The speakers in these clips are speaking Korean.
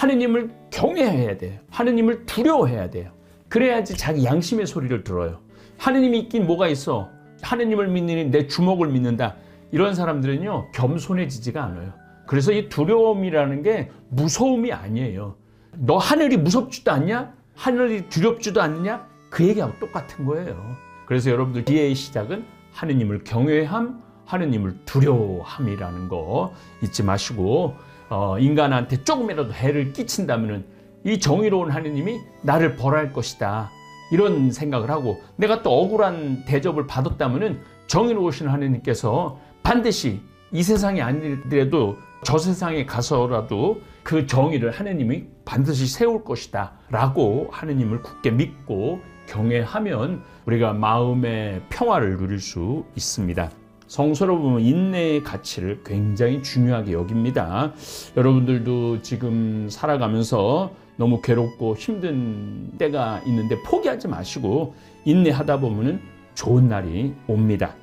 하느님을 경외해야 돼요. 하느님을 두려워해야 돼요. 그래야지 자기 양심의 소리를 들어요. 하느님이 있긴 뭐가 있어. 하느님을 믿느니 내 주먹을 믿는다. 이런 사람들은요, 겸손해지지가 않아요. 그래서 이 두려움이라는 게 무서움이 아니에요. 너 하늘이 무섭지도 않냐? 하늘이 두렵지도 않느냐? 그 얘기하고 똑같은 거예요. 그래서 여러분들 기회의 시작은 하느님을 경외함, 하느님을 두려워함이라는 거 잊지 마시고, 인간한테 조금이라도 해를 끼친다면 이 정의로운 하느님이 나를 벌할 것이다. 이런 생각을 하고, 내가 또 억울한 대접을 받았다면 정의로우신 하느님께서 반드시 이 세상이 아니더라도 저 세상에 가서라도 그 정의를 하느님이 반드시 세울 것이다 라고 하느님을 굳게 믿고 경외하면 우리가 마음의 평화를 누릴 수 있습니다. 성서로 보면 인내의 가치를 굉장히 중요하게 여깁니다. 여러분들도 지금 살아가면서 너무 괴롭고 힘든 때가 있는데 포기하지 마시고 인내하다 보면 좋은 날이 옵니다.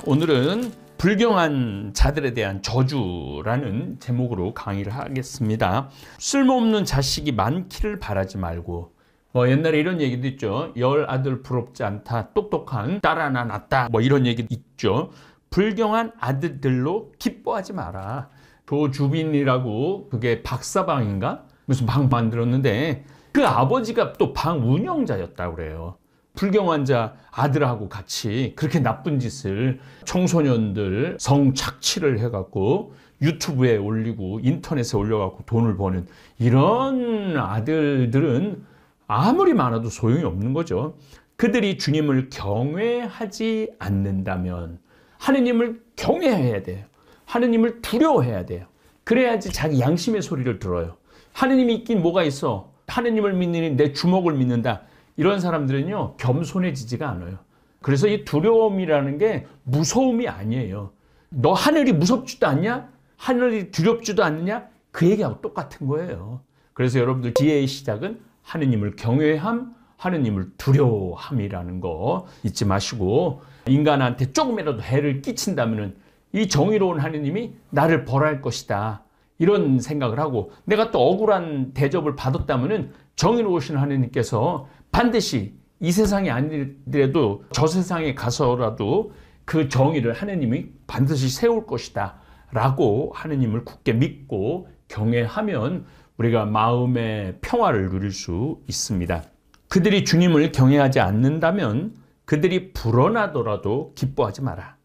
오늘은 불경한 자들에 대한 저주라는 제목으로 강의를 하겠습니다. 쓸모없는 자식이 많기를 바라지 말고, 옛날에 이런 얘기도 있죠. 열 아들 부럽지 않다. 똑똑한 딸 하나 낳았다. 이런 얘기도 있죠. 불경한 아들들로 기뻐하지 마라. 조주빈이라고, 그게 박사방인가? 무슨 방 만들었는데 그 아버지가 또 방 운영자였다고 그래요. 불경한 자 아들하고 같이 그렇게 나쁜 짓을, 청소년들 성착취를 해갖고 유튜브에 올리고 인터넷에 올려갖고 돈을 버는 이런 아들들은 아무리 많아도 소용이 없는 거죠. 그들이 주님을 경외하지 않는다면 하느님을 경외해야 돼요. 하느님을 두려워해야 돼요. 그래야지 자기 양심의 소리를 들어요. 하느님이 있긴 뭐가 있어. 하느님을 믿느니 내 주먹을 믿는다. 이런 사람들은요, 겸손해지지가 않아요. 그래서 이 두려움이라는 게 무서움이 아니에요. 너 하늘이 무섭지도 않냐? 하늘이 두렵지도 않느냐? 그 얘기하고 똑같은 거예요. 그래서 여러분들 기회의 시작은 하느님을 경외함, 하느님을 두려워함이라는 거 잊지 마시고, 인간한테 조금이라도 해를 끼친다면 이 정의로운 하느님이 나를 벌할 것이다. 이런 생각을 하고, 내가 또 억울한 대접을 받았다면 정의로우신 하느님께서 반드시 이 세상이 아니더라도 저 세상에 가서라도 그 정의를 하느님이 반드시 세울 것이다 라고 하느님을 굳게 믿고 경외하면 우리가 마음의 평화를 누릴 수 있습니다. 그들이 주님을 경외하지 않는다면 그들이 불어나더라도 기뻐하지 마라.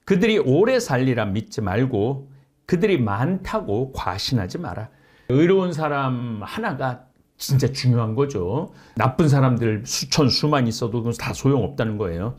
그들이 오래 살리라 믿지 말고 그들이 많다고 과신하지 마라. 의로운 사람 하나가 진짜 중요한 거죠. 나쁜 사람들 수천 수만 있어도 그건 다 소용없다는 거예요.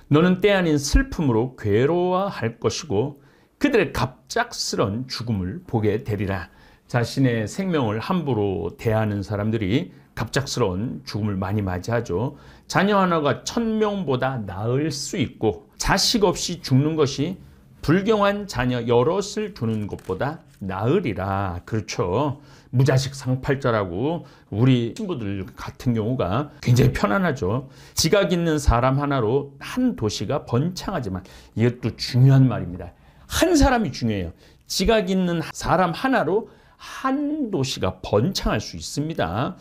너는 때 아닌 슬픔으로 괴로워할 것이고 그들의 갑작스런 죽음을 보게 되리라. 자신의 생명을 함부로 대하는 사람들이 갑작스러운 죽음을 많이 맞이하죠. 자녀 하나가 1000명보다 나을 수 있고 자식 없이 죽는 것이 불경한 자녀 여럿을 두는 것보다 나으리라. 그렇죠. 무자식 상팔자라고 우리 친구들 같은 경우가 굉장히 편안하죠. 지각 있는 사람 하나로 한 도시가 번창하지만, 이것도 중요한 말입니다. 한 사람이 중요해요. 지각 있는 사람 하나로 한 도시가 번창할 수 있습니다.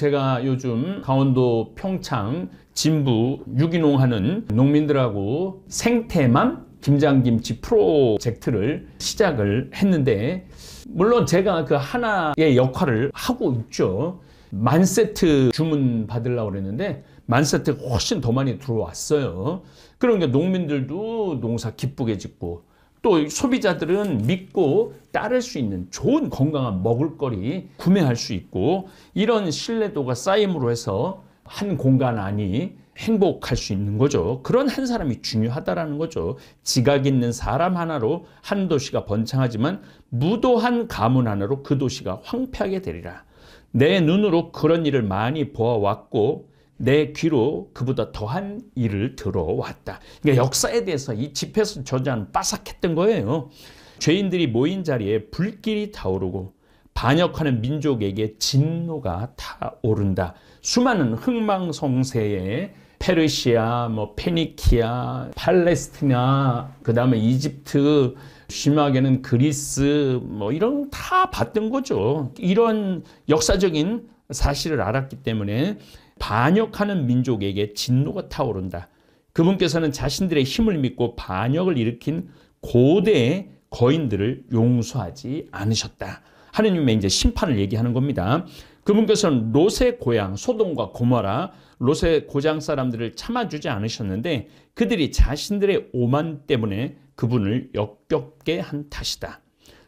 제가 요즘 강원도 평창 진부 유기농 하는 농민들하고 생태맘 김장김치 프로젝트를 시작을 했는데, 물론 제가 그 하나의 역할을 하고 있죠. 10,000세트 주문 받으려고 그랬는데 10,000세트가 훨씬 더 많이 들어왔어요. 그러니까 농민들도 농사 기쁘게 짓고 또 소비자들은 믿고 따를 수 있는 좋은 건강한 먹을거리 구매할 수 있고, 이런 신뢰도가 쌓임으로 해서 한 공간 안이 행복할 수 있는 거죠. 그런 한 사람이 중요하다라는 거죠. 지각 있는 사람 하나로 한 도시가 번창하지만 무도한 가문 하나로 그 도시가 황폐하게 되리라. 내 눈으로 그런 일을 많이 보아왔고 내 귀로 그보다 더한 일을 들어왔다. 그러니까 역사에 대해서 이 집에서 저자는 빠삭했던 거예요. 죄인들이 모인 자리에 불길이 타오르고 반역하는 민족에게 진노가 타오른다. 수많은 흥망성쇠의 페르시아, 뭐 페니키아, 팔레스티나, 그 다음에 이집트, 심하게는 그리스, 뭐 이런 다 봤던 거죠. 이런 역사적인 사실을 알았기 때문에 반역하는 민족에게 진노가 타오른다. 그분께서는 자신들의 힘을 믿고 반역을 일으킨 고대의 거인들을 용서하지 않으셨다. 하느님의 이제 심판을 얘기하는 겁니다. 그분께서는 롯의 고향 소돔과 고모라, 롯의 고장 사람들을 참아주지 않으셨는데 그들이 자신들의 오만 때문에 그분을 역겹게 한 탓이다.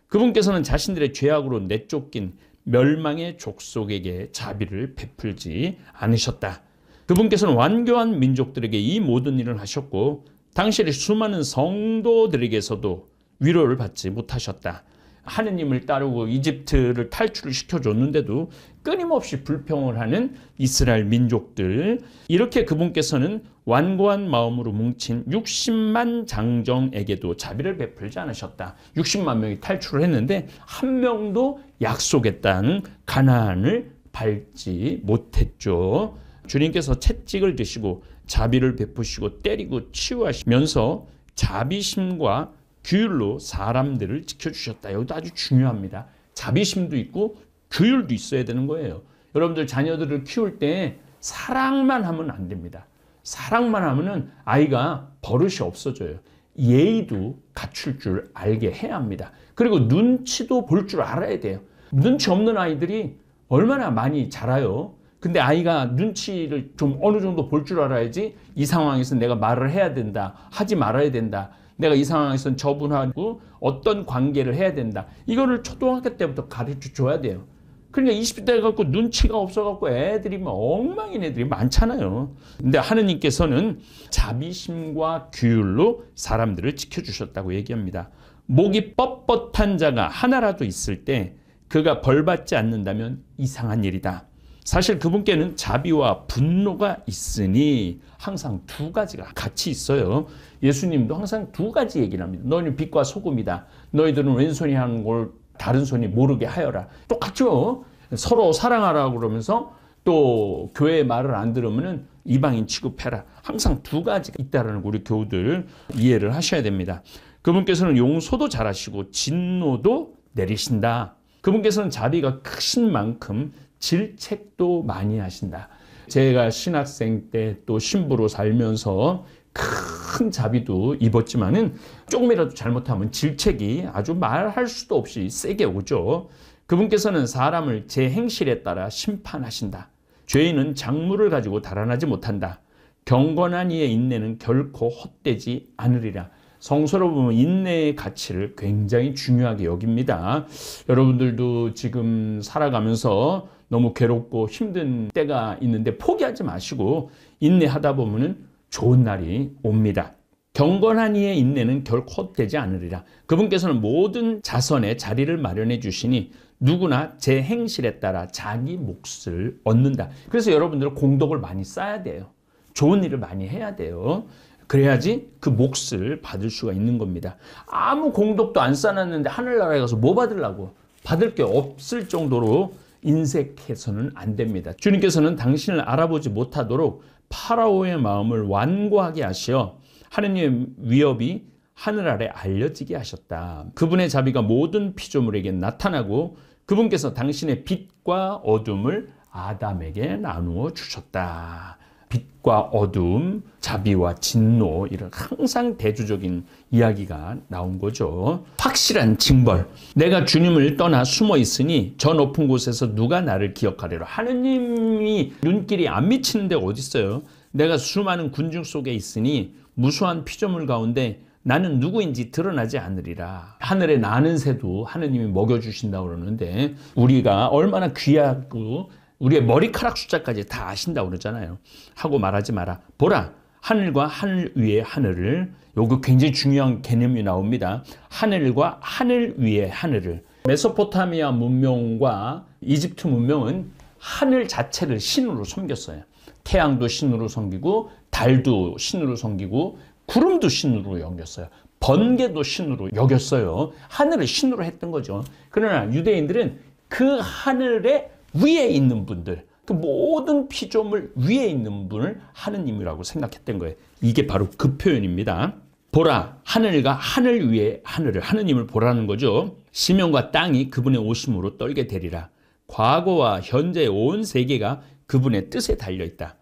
그분께서는 자신들의 죄악으로 내쫓긴 멸망의 족속에게 자비를 베풀지 않으셨다. 그분께서는 완교한 민족들에게 이 모든 일을 하셨고 당시의 수많은 성도들에게서도 위로를 받지 못하셨다. 하느님을 따르고 이집트를 탈출을 시켜줬는데도 끊임없이 불평을 하는 이스라엘 민족들, 이렇게 그분께서는 완고한 마음으로 뭉친 60만 장정에게도 자비를 베풀지 않으셨다. 60만 명이 탈출을 했는데 한 명도 약속의 땅 가나안을 밟지 못했죠. 주님께서 채찍을 드시고 자비를 베푸시고 때리고 치유하시면서 자비심과 규율로 사람들을 지켜주셨다. 이것도 아주 중요합니다. 자비심도 있고 규율도 있어야 되는 거예요. 여러분들 자녀들을 키울 때 사랑만 하면 안 됩니다. 사랑만 하면은 아이가 버릇이 없어져요. 예의도 갖출 줄 알게 해야 합니다. 그리고 눈치도 볼 줄 알아야 돼요. 눈치 없는 아이들이 얼마나 많이 자라요. 근데 아이가 눈치를 좀 어느 정도 볼 줄 알아야지 이 상황에서 내가 말을 해야 된다, 하지 말아야 된다, 내가 이 상황에서는 저분하고 어떤 관계를 해야 된다, 이거를 초등학교 때부터 가르쳐 줘야 돼요. 그러니까 20대 갖고 눈치가 없어갖고 애들이 막 엉망인 애들이 많잖아요. 근데 하느님께서는 자비심과 규율로 사람들을 지켜주셨다고 얘기합니다. 목이 뻣뻣한 자가 하나라도 있을 때 그가 벌받지 않는다면 이상한 일이다. 사실 그분께는 자비와 분노가 있으니 항상 두 가지가 같이 있어요. 예수님도 항상 두 가지 얘기를 합니다. 너희는 빛과 소금이다. 너희들은 왼손이 하는 걸 다른 손이 모르게 하여라. 똑같죠. 서로 사랑하라고 그러면서 또 교회의 말을 안 들으면 이방인 취급해라. 항상 두 가지가 있다는 거 우리 교우들 이해를 하셔야 됩니다. 그분께서는 용서도 잘하시고 진노도 내리신다. 그분께서는 자비가 크신 만큼 질책도 많이 하신다. 제가 신학생 때 또 신부로 살면서 큰 자비도 입었지만은 조금이라도 잘못하면 질책이 아주 말할 수도 없이 세게 오죠. 그분께서는 사람을 제 행실에 따라 심판하신다. 죄인은 작물을 가지고 달아나지 못한다. 경건한 이의 인내는 결코 헛되지 않으리라. 성서로 보면 인내의 가치를 굉장히 중요하게 여깁니다. 여러분들도 지금 살아가면서 너무 괴롭고 힘든 때가 있는데 포기하지 마시고 인내하다 보면 좋은 날이 옵니다. 경건한 이의 인내는 결코 헛되지 않으리라. 그분께서는 모든 자선에 자리를 마련해 주시니 누구나 제 행실에 따라 자기 몫을 얻는다. 그래서 여러분들은 공덕을 많이 쌓아야 돼요. 좋은 일을 많이 해야 돼요. 그래야지 그 몫을 받을 수가 있는 겁니다. 아무 공덕도 안 쌓았는데 하늘나라에 가서 뭐 받으려고? 받을 게 없을 정도로 인색해서는 안 됩니다. 주님께서는 당신을 알아보지 못하도록 파라오의 마음을 완고하게 하시어 하느님의 위협이 하늘 아래 알려지게 하셨다. 그분의 자비가 모든 피조물에게 나타나고 그분께서 당신의 빛과 어둠을 아담에게 나누어 주셨다. 빛과 어둠, 자비와 진노, 이런 항상 대조적인 이야기가 나온 거죠. 확실한 징벌. 내가 주님을 떠나 숨어 있으니 저 높은 곳에서 누가 나를 기억하리라. 하느님이 눈길이 안 미치는 데가 어디 있어요? 내가 수많은 군중 속에 있으니 무수한 피조물 가운데 나는 누구인지 드러나지 않으리라. 하늘에 나는 새도 하느님이 먹여주신다고 그러는데 우리가 얼마나 귀하고 우리의 머리카락 숫자까지 다 아신다고 그러잖아요. 하고 말하지 마라. 보라, 하늘과 하늘 위의 하늘을, 요거 굉장히 중요한 개념이 나옵니다. 하늘과 하늘 위의 하늘을. 메소포타미아 문명과 이집트 문명은 하늘 자체를 신으로 섬겼어요. 태양도 신으로 섬기고 달도 신으로 섬기고 구름도 신으로 여겼어요. 번개도 신으로 여겼어요. 하늘을 신으로 했던 거죠. 그러나 유대인들은 그 하늘의 위에 있는 분들, 그 모든 피조물 위에 있는 분을 하느님이라고 생각했던 거예요. 이게 바로 그 표현입니다. 보라, 하늘과 하늘 위에 하늘을, 하느님을 보라는 거죠. 시면과 땅이 그분의 오심으로 떨게 되리라. 과거와 현재의 온 세계가 그분의 뜻에 달려있다.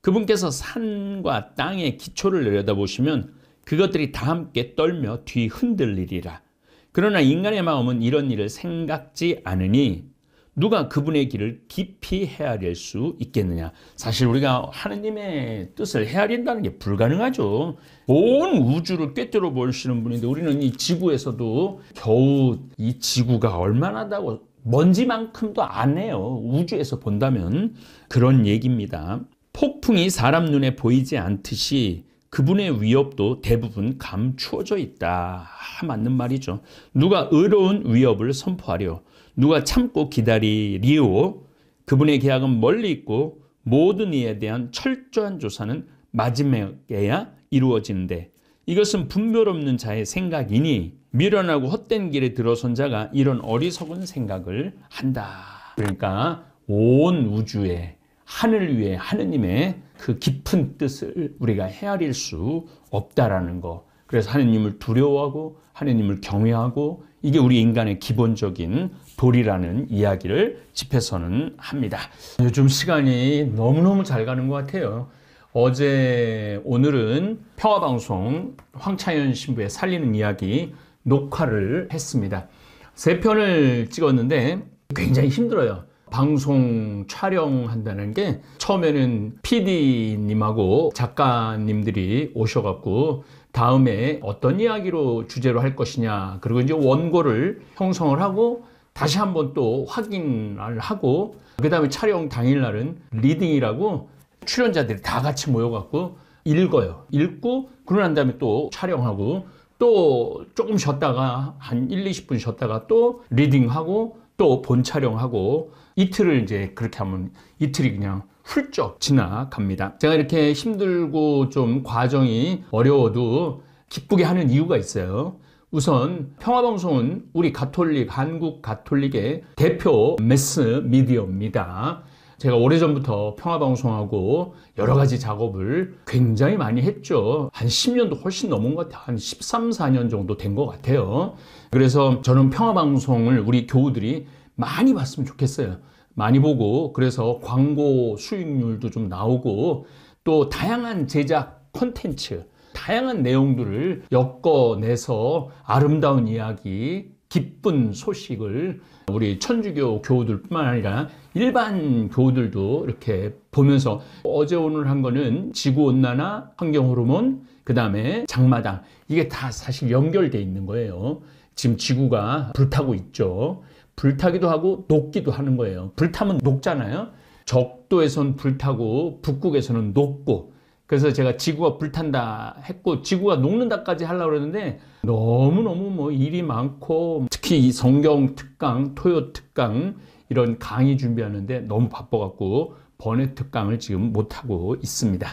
그분께서 산과 땅의 기초를 내려다보시면 그것들이 다 함께 떨며 뒤 흔들리리라. 그러나 인간의 마음은 이런 일을 생각지 않으니 누가 그분의 길을 깊이 헤아릴 수 있겠느냐. 사실 우리가 하느님의 뜻을 헤아린다는 게 불가능하죠. 온 우주를 꿰뚫어 보시는 분인데 우리는 이 지구에서도 겨우 이 지구가 얼마나다고 먼지만큼도 안 해요. 우주에서 본다면. 그런 얘기입니다. 폭풍이 사람 눈에 보이지 않듯이 그분의 위협도 대부분 감추어져 있다. 맞는 말이죠. 누가 의로운 위협을 선포하려, 누가 참고 기다리리오. 그분의 계약은 멀리 있고 모든 이에 대한 철저한 조사는 마지막에야 이루어지는데 이것은 분별 없는 자의 생각이니 미련하고 헛된 길에 들어선 자가 이런 어리석은 생각을 한다. 그러니까 온 우주에 하늘 위에 하느님의 그 깊은 뜻을 우리가 헤아릴 수 없다라는 거. 그래서 하느님을 두려워하고 하느님을 경외하고 이게 우리 인간의 기본적인 도리라는 이야기를 집에서는 합니다. 요즘 시간이 너무너무 잘 가는 것 같아요. 어제 오늘은 평화방송 황차현 신부의 살리는 이야기 녹화를 했습니다. 3편을 찍었는데 굉장히 힘들어요. 방송 촬영한다는 게 처음에는 PD님하고 작가님들이 오셔갖고 다음에 어떤 이야기로 주제로 할 것이냐, 그리고 이제 원고를 형성을 하고 다시 한번 또 확인을 하고 그 다음에 촬영 당일날은 리딩이라고 출연자들이 다 같이 모여갖고 읽어요. 읽고 그러고 난 다음에 또 촬영하고 또 조금 쉬었다가 한 1, 20분 쉬었다가 또 리딩하고 또 본 촬영하고 이틀을 이제 그렇게 하면 이틀이 그냥 훌쩍 지나갑니다. 제가 이렇게 힘들고 좀 과정이 어려워도 기쁘게 하는 이유가 있어요. 우선 평화방송은 우리 가톨릭, 한국 가톨릭의 대표 매스 미디어입니다. 제가 오래전부터 평화방송하고 여러 가지 작업을 굉장히 많이 했죠. 한 10년도 훨씬 넘은 것 같아요. 한 13, 14년 정도 된 것 같아요. 그래서 저는 평화방송을 우리 교우들이 많이 봤으면 좋겠어요. 많이 보고 그래서 광고 수익률도 좀 나오고 또 다양한 제작 콘텐츠, 다양한 내용들을 엮어내서 아름다운 이야기, 기쁜 소식을 우리 천주교 교우들뿐만 아니라 일반 교우들도 이렇게 보면서 어제 오늘 한 거는 지구온난화, 환경호르몬, 그 다음에 장마당, 이게 다 사실 연결되어 있는 거예요. 지금 지구가 불타고 있죠. 불타기도 하고 녹기도 하는 거예요. 불타면 녹잖아요. 적도에선 불타고 북극에서는 녹고, 그래서 제가 지구가 불탄다 했고 지구가 녹는다까지 하려고 그러는데 너무너무 뭐 일이 많고 특히 이 성경 특강, 토요 특강 이런 강의 준비하는데 너무 바빠갖고 번외 특강을 지금 못하고 있습니다.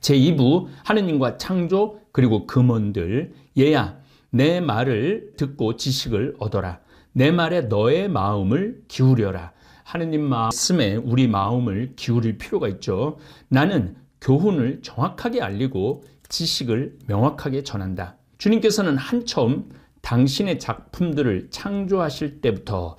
제2부 하느님과 창조 그리고 금원들. 얘야 내 말을 듣고 지식을 얻어라. 내 말에 너의 마음을 기울여라. 하느님 말씀에 우리 마음을 기울일 필요가 있죠. 나는 교훈을 정확하게 알리고 지식을 명확하게 전한다. 주님께서는 한처음 당신의 작품들을 창조하실 때부터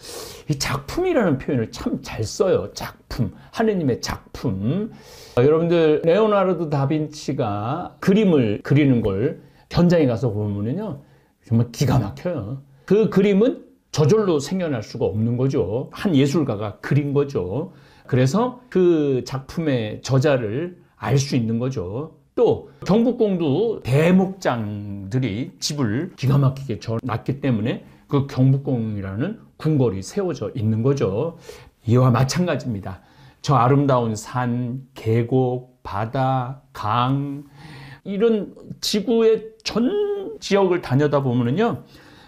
이 작품이라는 표현을 참 잘 써요. 작품, 하느님의 작품. 여러분들 레오나르도 다빈치가 그림을 그리는 걸 현장에 가서 보면요 정말 기가 막혀요. 그 그림은 저절로 생겨날 수가 없는 거죠. 한 예술가가 그린 거죠. 그래서 그 작품의 저자를 알 수 있는 거죠. 또 경복궁도 대목장들이 집을 기가 막히게 놨기 때문에 그 경복궁이라는 궁궐이 세워져 있는 거죠. 이와 마찬가지입니다. 저 아름다운 산, 계곡, 바다, 강 이런 지구의 전 지역을 다녀다 보면요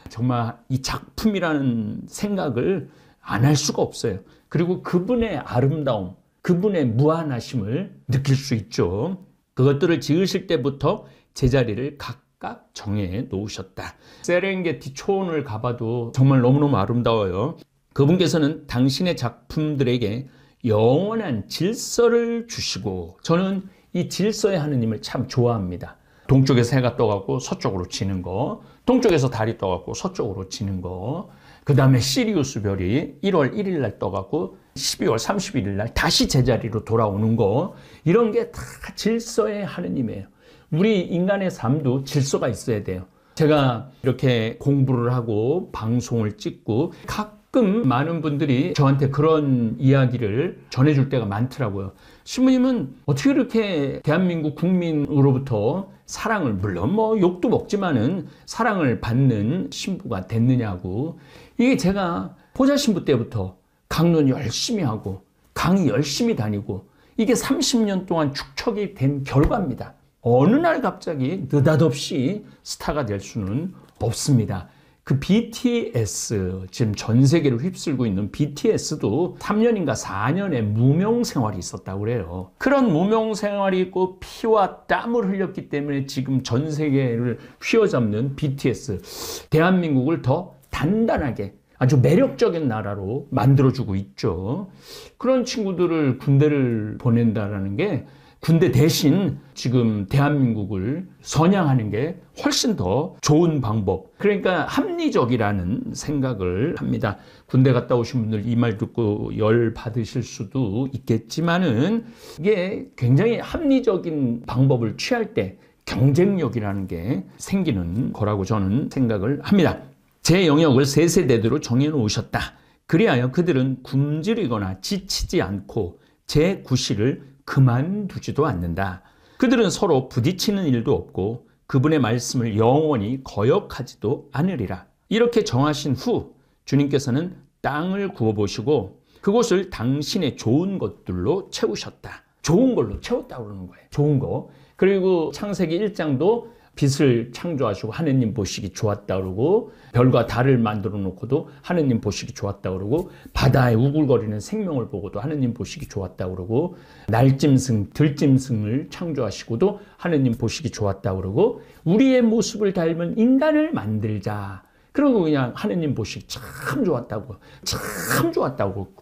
정말 이 작품이라는 생각을 안 할 수가 없어요. 그리고 그분의 아름다움, 그분의 무한하심을 느낄 수 있죠. 그것들을 지으실 때부터 제자리를 각각 정해 놓으셨다. 세렝게티 초원을 가봐도 정말 너무너무 아름다워요. 그분께서는 당신의 작품들에게 영원한 질서를 주시고, 저는 이 질서의 하느님을 참 좋아합니다. 동쪽에서 해가 떠갖고 서쪽으로 지는 거, 동쪽에서 달이 떠갖고 서쪽으로 지는 거, 그 다음에 시리우스 별이 1월 1일 날 떠갖고 12월 31일 날 다시 제자리로 돌아오는 거, 이런 게 다 질서의 하느님이에요. 우리 인간의 삶도 질서가 있어야 돼요. 제가 이렇게 공부를 하고 방송을 찍고 가끔 많은 분들이 저한테 그런 이야기를 전해줄 때가 많더라고요. 신부님은 어떻게 이렇게 대한민국 국민으로부터 사랑을, 물론 뭐 욕도 먹지만은 사랑을 받는 신부가 됐느냐고. 이게 제가 보좌 신부 때부터 강론 열심히 하고 강의 열심히 다니고 이게 30년 동안 축적이 된 결과입니다. 어느 날 갑자기 느닷없이 스타가 될 수는 없습니다. 그 BTS, 지금 전 세계를 휩쓸고 있는 BTS도 3년인가 4년의 무명 생활이 있었다고 그래요. 그런 무명 생활이 있고 피와 땀을 흘렸기 때문에 지금 전 세계를 휘어잡는 BTS, 대한민국을 더 단단하게 아주 매력적인 나라로 만들어주고 있죠. 그런 친구들을 군대를 보낸다라는 게 군대 대신 지금 대한민국을 선양하는 게 훨씬 더 좋은 방법. 그러니까 합리적이라는 생각을 합니다. 군대 갔다 오신 분들 이 말 듣고 열 받으실 수도 있겠지만은 이게 굉장히 합리적인 방법을 취할 때 경쟁력이라는 게 생기는 거라고 저는 생각을 합니다. 제 영역을 세 세대대로 정해놓으셨다. 그리하여 그들은 굶주리거나 지치지 않고 제 구실을 그만두지도 않는다. 그들은 서로 부딪히는 일도 없고 그분의 말씀을 영원히 거역하지도 않으리라. 이렇게 정하신 후 주님께서는 땅을 구워보시고 그곳을 당신의 좋은 것들로 채우셨다. 좋은 걸로 채웠다고 그러는 거예요. 좋은 거. 그리고 창세기 1장도 빛을 창조하시고 하느님 보시기 좋았다 그러고 별과 달을 만들어 놓고도 하느님 보시기 좋았다 그러고 바다에 우글거리는 생명을 보고도 하느님 보시기 좋았다 그러고 날짐승, 들짐승을 창조하시고도 하느님 보시기 좋았다 그러고 우리의 모습을 닮은 인간을 만들자. 그리고 그냥 하느님 보시기 참 좋았다고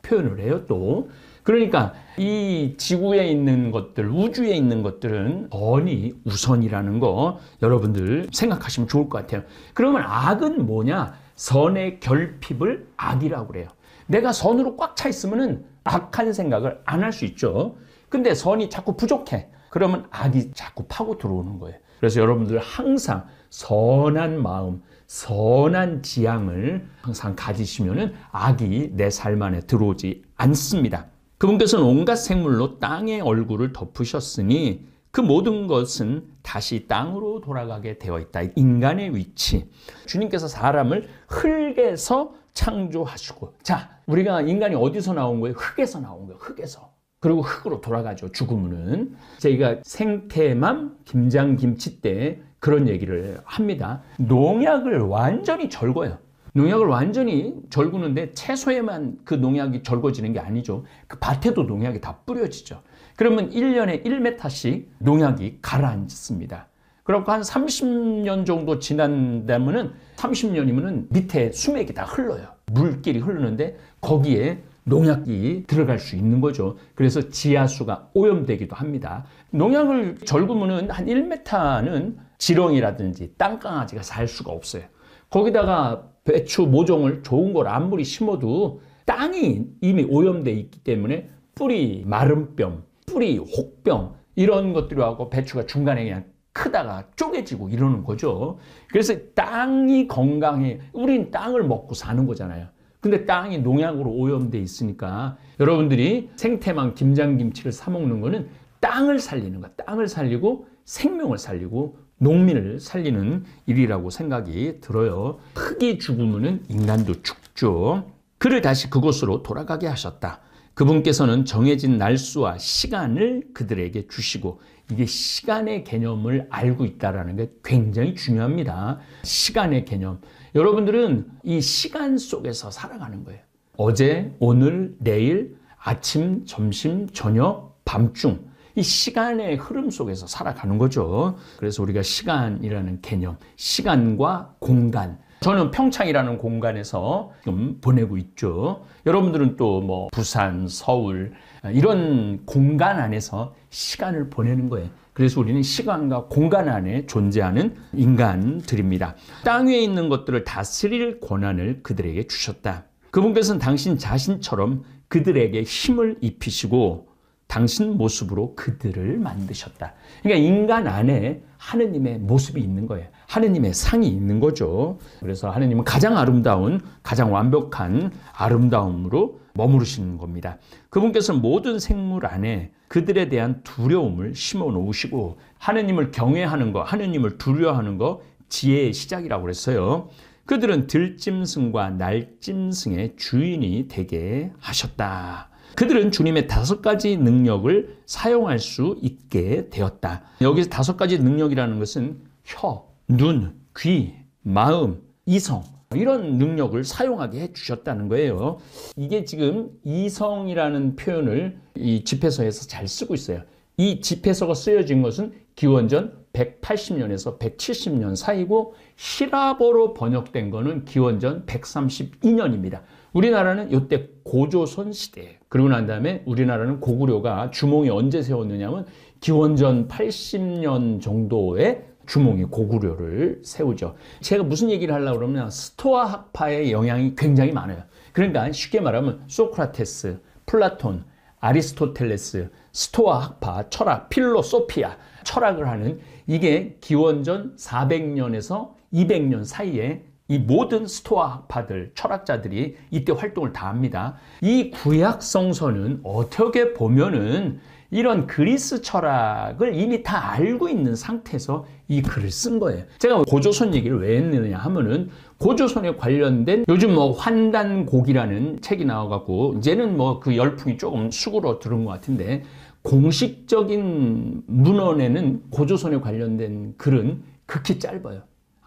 표현을 해요 또. 그러니까 이 지구에 있는 것들, 우주에 있는 것들은 선이 우선이라는 거 여러분들 생각하시면 좋을 것 같아요. 그러면 악은 뭐냐? 선의 결핍을 악이라고 그래요. 내가 선으로 꽉 차 있으면은 악한 생각을 안 할 수 있죠. 근데 선이 자꾸 부족해. 그러면 악이 자꾸 파고 들어오는 거예요. 그래서 여러분들 항상 선한 마음, 선한 지향을 항상 가지시면은 악이 내 삶 안에 들어오지 않습니다. 그분께서는 온갖 생물로 땅의 얼굴을 덮으셨으니 그 모든 것은 다시 땅으로 돌아가게 되어 있다. 인간의 위치. 주님께서 사람을 흙에서 창조하시고, 자, 우리가 인간이 어디서 나온 거예요? 흙에서 나온 거예요. 흙에서. 그리고 흙으로 돌아가죠. 죽으면은. 저희가 생태맘 김장김치 때 그런 얘기를 합니다. 농약을 완전히 절거요. 농약을 완전히 절구는데 채소에만 그 농약이 절거지는 게 아니죠. 그 밭에도 농약이 다 뿌려지죠. 그러면 1년에 1m씩 농약이 가라앉습니다. 그리고 한 30년 정도 지난다면은 30년이면은 밑에 수맥이 다 흘러요. 물길이 흐르는데 거기에 농약이 들어갈 수 있는 거죠. 그래서 지하수가 오염되기도 합니다. 농약을 절구면은 한 1m는 지렁이라든지 땅강아지가 살 수가 없어요. 거기다가 배추 모종을 좋은 걸 아무리 심어도 땅이 이미 오염되어 있기 때문에 뿌리 마름병, 뿌리 혹병 이런 것들하고 배추가 중간에 그냥 크다가 쪼개지고 이러는 거죠. 그래서 땅이 건강해. 우린 땅을 먹고 사는 거잖아요. 근데 땅이 농약으로 오염되어 있으니까 여러분들이 생태망 김장김치를 사 먹는 거는 땅을 살리는 거야. 땅을 살리고 생명을 살리고 농민을 살리는 일이라고 생각이 들어요. 흙이 죽으면 인간도 죽죠. 그를 다시 그곳으로 돌아가게 하셨다. 그분께서는 정해진 날수와 시간을 그들에게 주시고, 이게 시간의 개념을 알고 있다는 게 굉장히 중요합니다. 시간의 개념. 여러분들은 이 시간 속에서 살아가는 거예요. 어제, 오늘, 내일, 아침, 점심, 저녁, 밤중. 이 시간의 흐름 속에서 살아가는 거죠. 그래서 우리가 시간이라는 개념, 시간과 공간, 저는 평창이라는 공간에서 지금 보내고 있죠. 여러분들은 또 뭐 부산, 서울 이런 공간 안에서 시간을 보내는 거예요. 그래서 우리는 시간과 공간 안에 존재하는 인간들입니다. 땅 위에 있는 것들을 다스릴 권한을 그들에게 주셨다. 그분께서는 당신 자신처럼 그들에게 힘을 입히시고 당신 모습으로 그들을 만드셨다. 그러니까 인간 안에 하느님의 모습이 있는 거예요. 하느님의 상이 있는 거죠. 그래서 하느님은 가장 아름다운, 가장 완벽한 아름다움으로 머무르시는 겁니다. 그분께서는 모든 생물 안에 그들에 대한 두려움을 심어 놓으시고 하느님을 경외하는 거, 하느님을 두려워하는 거 지혜의 시작이라고 그랬어요. 그들은 들짐승과 날짐승의 주인이 되게 하셨다. 그들은 주님의 5가지 능력을 사용할 수 있게 되었다. 여기서 5가지 능력이라는 것은 혀, 눈, 귀, 마음, 이성 이런 능력을 사용하게 해주셨다는 거예요. 이게 지금 이성이라는 표현을 이 집회서에서 잘 쓰고 있어요. 이 집회서가 쓰여진 것은 기원전 180년에서 170년 사이고 히라보로 번역된 거는 기원전 132년입니다. 우리나라는 이때 고조선 시대예요. 그러고 난 다음에 우리나라는 고구려가 주몽이 언제 세웠느냐면 기원전 80년 정도에 주몽이 고구려를 세우죠. 제가 무슨 얘기를 하려고 그러면 스토아 학파의 영향이 굉장히 많아요. 그러니까 쉽게 말하면 소크라테스, 플라톤, 아리스토텔레스, 스토아 학파, 철학, 필로소피아, 철학을 하는 이게 기원전 400년에서 200년 사이에 이 모든 스토아 학파들, 철학자들이 이때 활동을 다 합니다. 이 구약 성서는 어떻게 보면은 이런 그리스 철학을 이미 다 알고 있는 상태에서 이 글을 쓴 거예요. 제가 고조선 얘기를 왜 했느냐 하면은 고조선에 관련된 요즘 뭐 환단곡이라는 책이 나와갖고 이제는 뭐 그 열풍이 조금 수그러들은 것 같은데 공식적인 문헌에는 고조선에 관련된 글은 극히 짧아요.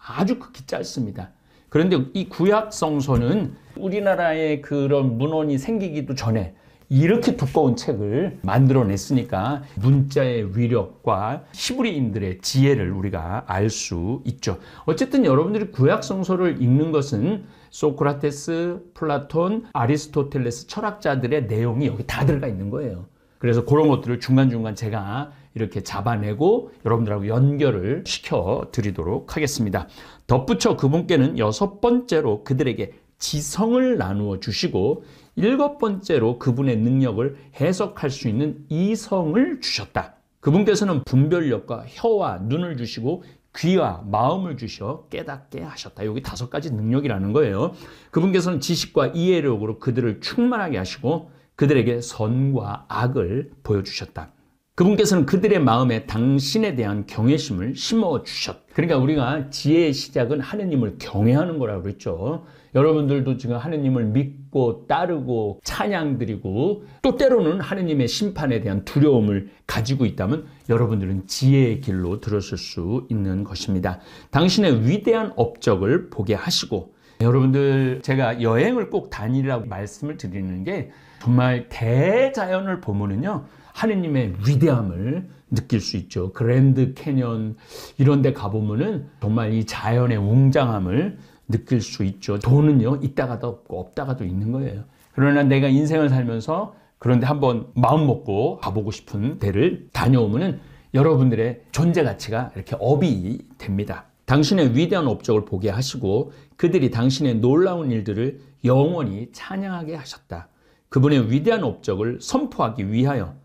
아주 극히 짧습니다. 그런데 이 구약 성서는 우리나라의 그런 문헌이 생기기도 전에 이렇게 두꺼운 책을 만들어냈으니까 문자의 위력과 히브리인들의 지혜를 우리가 알 수 있죠. 어쨌든 여러분들이 구약 성서를 읽는 것은 소크라테스, 플라톤, 아리스토텔레스 철학자들의 내용이 여기 다 들어가 있는 거예요. 그래서 그런 것들을 중간중간 제가 이렇게 잡아내고 여러분들하고 연결을 시켜드리도록 하겠습니다. 덧붙여 그분께는 6번째로 그들에게 지성을 나누어 주시고 7번째로 그분의 능력을 해석할 수 있는 이성을 주셨다. 그분께서는 분별력과 혀와 눈을 주시고 귀와 마음을 주셔 깨닫게 하셨다. 여기 5가지 능력이라는 거예요. 그분께서는 지식과 이해력으로 그들을 충만하게 하시고 그들에게 선과 악을 보여주셨다. 그분께서는 그들의 마음에 당신에 대한 경외심을 심어주셨다. 그러니까 우리가 지혜의 시작은 하느님을 경외하는 거라고 그랬죠. 여러분들도 지금 하느님을 믿고 따르고 찬양드리고 또 때로는 하느님의 심판에 대한 두려움을 가지고 있다면 여러분들은 지혜의 길로 들었을 수 있는 것입니다. 당신의 위대한 업적을 보게 하시고 여러분들 제가 여행을 꼭 다니라고 말씀을 드리는 게 정말 대자연을 보면은요 하느님의 위대함을 느낄 수 있죠. 그랜드 캐년 이런 데 가보면은 정말 이 자연의 웅장함을 느낄 수 있죠. 돈은요 있다가도 없고 없다가도 있는 거예요. 그러나 내가 인생을 살면서 그런데 한번 마음 먹고 가보고 싶은 데를 다녀오면은 여러분들의 존재 가치가 이렇게 업이 됩니다. 당신의 위대한 업적을 보게 하시고 그들이 당신의 놀라운 일들을 영원히 찬양하게 하셨다. 그분의 위대한 업적을 선포하기 위하여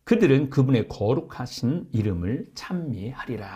그들은 그분의 거룩하신 이름을 찬미하리라.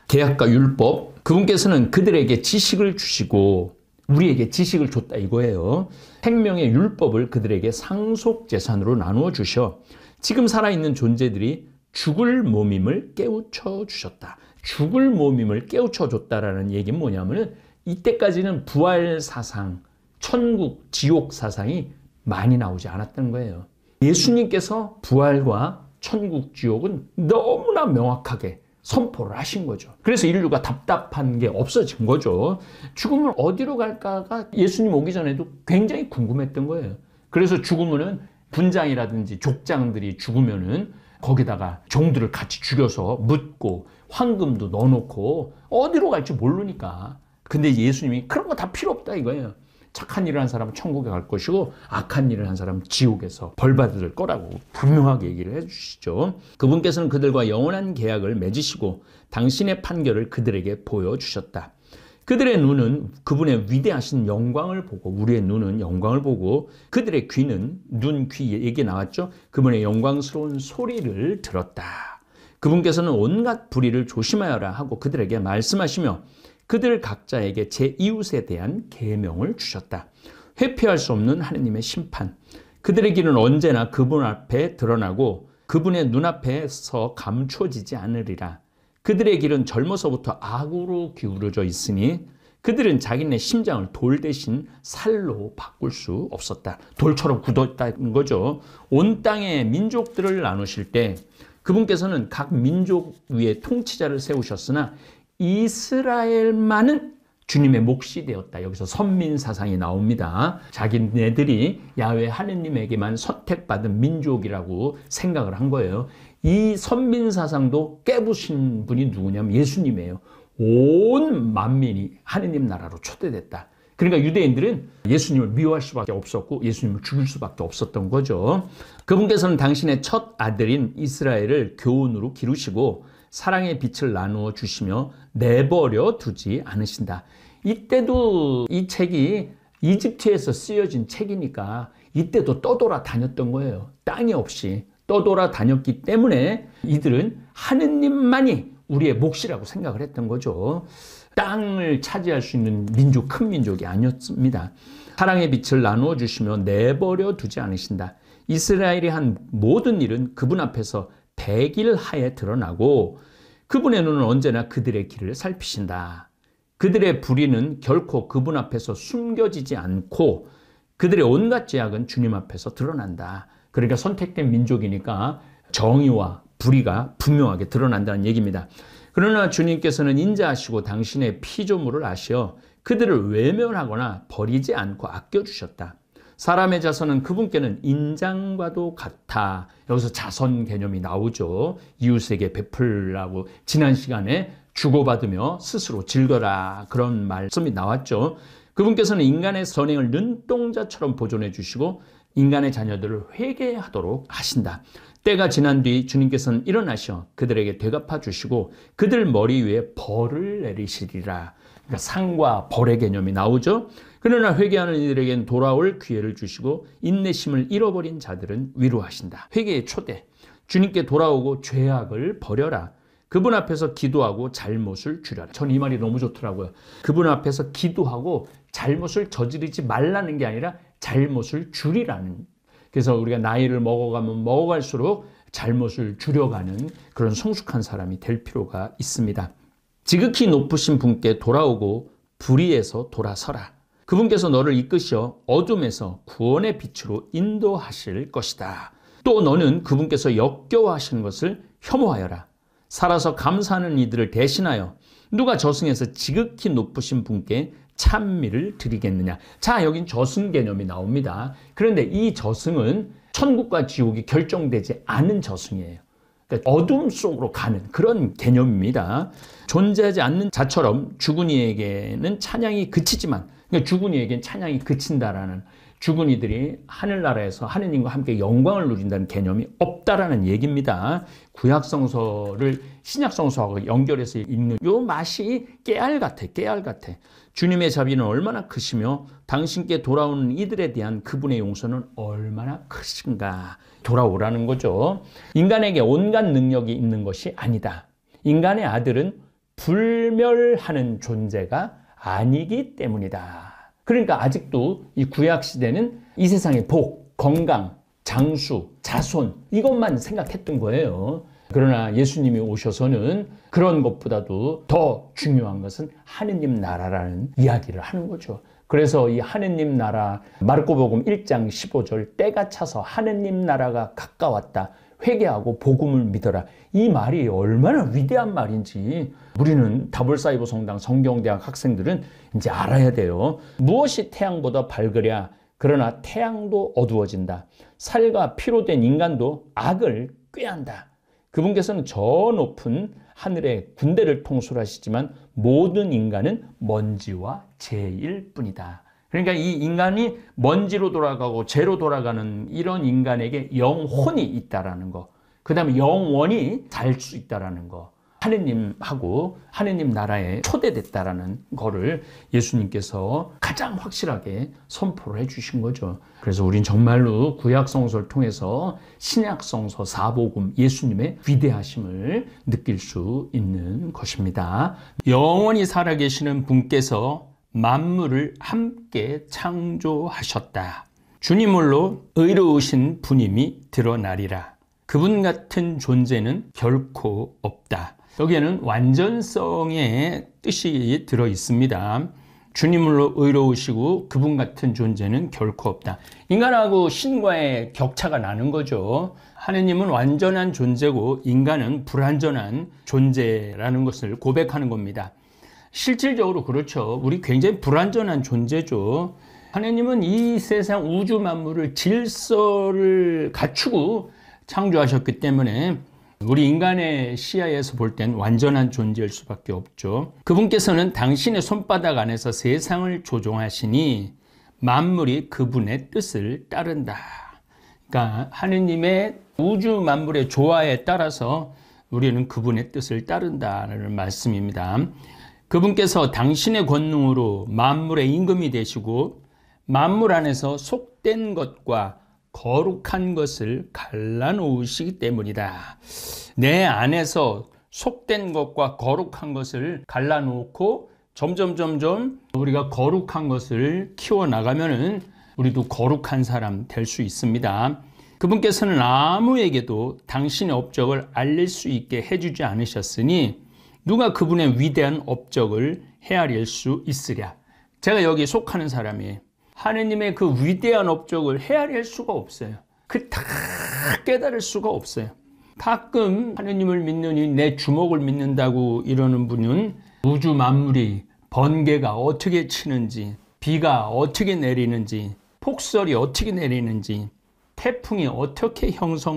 계약과 율법, 그분께서는 그들에게 지식을 주시고 우리에게 지식을 줬다 이거예요. 생명의 율법을 그들에게 상속재산으로 나누어 주셔 지금 살아있는 존재들이 죽을 몸임을 깨우쳐 주셨다. 죽을 몸임을 깨우쳐 줬다라는 얘기는 뭐냐면은 이때까지는 부활 사상, 천국, 지옥 사상이 많이 나오지 않았던 거예요. 예수님께서 부활과 천국, 지옥은 너무나 명확하게 선포를 하신 거죠. 그래서 인류가 답답한 게 없어진 거죠. 죽으면 어디로 갈까가 예수님 오기 전에도 굉장히 궁금했던 거예요. 그래서 죽으면은 군장이라든지 족장들이 죽으면은 거기다가 종들을 같이 죽여서 묻고 황금도 넣어놓고 어디로 갈지 모르니까 근데 예수님이 그런 거 다 필요 없다 이거예요. 착한 일을 한 사람은 천국에 갈 것이고 악한 일을 한 사람은 지옥에서 벌 받을 거라고 분명하게 얘기를 해주시죠. 그분께서는 그들과 영원한 계약을 맺으시고 당신의 판결을 그들에게 보여주셨다. 그들의 눈은 그분의 위대하신 영광을 보고, 우리의 눈은 영광을 보고, 그들의 귀는 귀 얘기 나왔죠. 그분의 영광스러운 소리를 들었다. 그분께서는 온갖 불의를 조심하여라 하고 그들에게 말씀하시며 그들 각자에게 제 이웃에 대한 계명을 주셨다. 회피할 수 없는 하느님의 심판. 그들의 길은 언제나 그분 앞에 드러나고 그분의 눈앞에서 감춰지지 않으리라. 그들의 길은 젊어서부터 악으로 기울어져 있으니 그들은 자기네 심장을 돌 대신 살로 바꿀 수 없었다. 돌처럼 굳었다는 거죠. 온 땅의 민족들을 나누실 때 그분께서는 각 민족 위에 통치자를 세우셨으나 이스라엘만은 주님의 몫이 되었다. 여기서 선민 사상이 나옵니다. 자기네들이 야훼 하느님에게만 선택받은 민족이라고 생각을 한 거예요. 이 선민 사상도 깨부신 분이 누구냐면 예수님이에요. 온 만민이 하느님 나라로 초대됐다. 그러니까 유대인들은 예수님을 미워할 수밖에 없었고 예수님을 죽일 수밖에 없었던 거죠. 그분께서는 당신의 첫 아들인 이스라엘을 교훈으로 기르시고 사랑의 빛을 나누어 주시며 내버려 두지 않으신다. 이때도 이 책이 이집트에서 쓰여진 책이니까 이때도 떠돌아 다녔던 거예요. 땅이 없이 떠돌아 다녔기 때문에 이들은 하느님만이 우리의 몫이라고 생각을 했던 거죠. 땅을 차지할 수 있는 민족, 큰 민족이 아니었습니다. 사랑의 빛을 나누어 주시며 내버려 두지 않으신다. 이스라엘이 한 모든 일은 그분 앞에서 백일하에 드러나고 그분의 눈은 언제나 그들의 길을 살피신다. 그들의 불의는 결코 그분 앞에서 숨겨지지 않고 그들의 온갖 죄악은 주님 앞에서 드러난다. 그러니까 선택된 민족이니까 정의와 불의가 분명하게 드러난다는 얘기입니다. 그러나 주님께서는 인자하시고 당신의 피조물을 아시어 그들을 외면하거나 버리지 않고 아껴주셨다. 사람의 자손은 그분께는 인장과도 같아. 여기서 자손 개념이 나오죠. 이웃에게 베풀라고 지난 시간에 주고받으며 스스로 즐거라 그런 말씀이 나왔죠. 그분께서는 인간의 선행을 눈동자처럼 보존해 주시고 인간의 자녀들을 회개하도록 하신다. 때가 지난 뒤 주님께서는 일어나셔 그들에게 되갚아 주시고 그들 머리 위에 벌을 내리시리라. 그러니까 상과 벌의 개념이 나오죠. 그러나 회개하는 이들에겐 돌아올 기회를 주시고 인내심을 잃어버린 자들은 위로하신다. 회개의 초대. 주님께 돌아오고 죄악을 버려라. 그분 앞에서 기도하고 잘못을 줄여라. 저는 이 말이 너무 좋더라고요. 그분 앞에서 기도하고 잘못을 저지르지 말라는 게 아니라 잘못을 줄이라는. 그래서 우리가 나이를 먹어가면 먹어갈수록 잘못을 줄여가는 그런 성숙한 사람이 될 필요가 있습니다. 지극히 높으신 분께 돌아오고 불의에서 돌아서라. 그분께서 너를 이끄셔 어둠에서 구원의 빛으로 인도하실 것이다. 또 너는 그분께서 역겨워하시는 것을 혐오하여라. 살아서 감사하는 이들을 대신하여 누가 저승에서 지극히 높으신 분께 찬미를 드리겠느냐. 자, 여긴 저승 개념이 나옵니다. 그런데 이 저승은 천국과 지옥이 결정되지 않은 저승이에요. 그러니까 어둠 속으로 가는 그런 개념입니다. 존재하지 않는 자처럼 죽은 이에게는 찬양이 그치지만, 그러니까 죽은 이에게는 찬양이 그친다라는, 죽은 이들이 하늘나라에서 하느님과 함께 영광을 누린다는 개념이 없다라는 얘기입니다. 구약성서를 신약성서하고 연결해서 읽는 요 맛이 깨알 같아, 깨알 같아. 주님의 자비는 얼마나 크시며 당신께 돌아오는 이들에 대한 그분의 용서는 얼마나 크신가. 돌아오라는 거죠. 인간에게 온갖 능력이 있는 것이 아니다. 인간의 아들은 불멸하는 존재가 아니기 때문이다. 그러니까 아직도 이 구약시대는 이 세상의 복, 건강, 장수, 자손 이것만 생각했던 거예요. 그러나 예수님이 오셔서는 그런 것보다도 더 중요한 것은 하느님 나라라는 이야기를 하는 거죠. 그래서 이 하느님 나라, 마르코복음 1장 15절 때가 차서 하느님 나라가 가까웠다. 회개하고 복음을 믿어라. 이 말이 얼마나 위대한 말인지 우리는 다볼사이버 성당 성경대학 학생들은 이제 알아야 돼요. 무엇이 태양보다 밝으랴. 그러나 태양도 어두워진다. 살과 피로 된 인간도 악을 꾀한다. 그분께서는 저 높은 하늘의 군대를 통솔하시지만 모든 인간은 먼지와 재일 뿐이다. 그러니까 이 인간이 먼지로 돌아가고 재로 돌아가는 이런 인간에게 영혼이 있다라는 거, 그 다음에 영원히 살 수 있다라는 거, 하느님하고 하느님 나라에 초대됐다라는 거를 예수님께서 가장 확실하게 선포를 해주신 거죠. 그래서 우린 정말로 구약성서를 통해서 신약성서 사복음 예수님의 위대하심을 느낄 수 있는 것입니다. 영원히 살아계시는 분께서 만물을 함께 창조하셨다. 주님으로 의로우신 분임이 드러나리라. 그분 같은 존재는 결코 없다. 여기에는 완전성의 뜻이 들어 있습니다. 주님으로 의로우시고 그분 같은 존재는 결코 없다. 인간하고 신과의 격차가 나는 거죠. 하느님은 완전한 존재고 인간은 불완전한 존재라는 것을 고백하는 겁니다. 실질적으로 그렇죠. 우리 굉장히 불완전한 존재죠. 하느님은 이 세상 우주 만물을 질서를 갖추고 창조하셨기 때문에 우리 인간의 시야에서 볼 땐 완전한 존재일 수밖에 없죠. 그분께서는 당신의 손바닥 안에서 세상을 조종하시니 만물이 그분의 뜻을 따른다. 그러니까 하느님의 우주 만물의 조화에 따라서 우리는 그분의 뜻을 따른다는 말씀입니다. 그분께서 당신의 권능으로 만물의 임금이 되시고 만물 안에서 속된 것과 거룩한 것을 갈라놓으시기 때문이다. 내 안에서 속된 것과 거룩한 것을 갈라놓고 점점 우리가 거룩한 것을 키워나가면은 우리도 거룩한 사람 될 수 있습니다. 그분께서는 아무에게도 당신의 업적을 알릴 수 있게 해주지 않으셨으니 누가 그분의 위대한 업적을 헤아릴 수 있으랴. 제가 여기 속하는 사람이에요. 하느님의 그 위대한 업적을 헤아릴 수가 없어요. 그 다 깨달을 수가 없어요. 가끔 하느님을 믿느니 내 주먹을 믿는다고 이러는 분은 우주 만물이 번개가 어떻게 치는지, 비가 어떻게 내리는지, 폭설이 어떻게 내리는지, 태풍이 어떻게